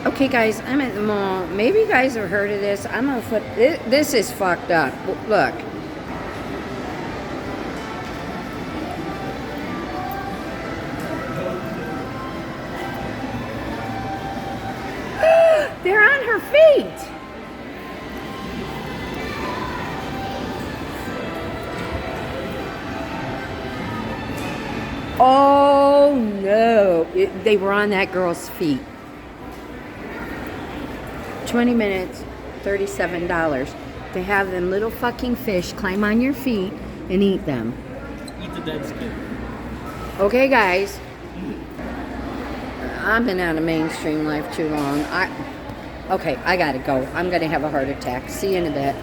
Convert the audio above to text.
Okay, guys, I'm at the mall. Maybe you guys have heard of this. I'm gonna flip. This is fucked up. Look. They're on her feet. Oh no. They were on that girl's feet. 20 minutes, $37. They have them little fucking fish climb on your feet and eat them. Eat the dead skin. Okay, guys. I've been out of mainstream life too long. Okay, I gotta go. I'm gonna have a heart attack. See you in a bit.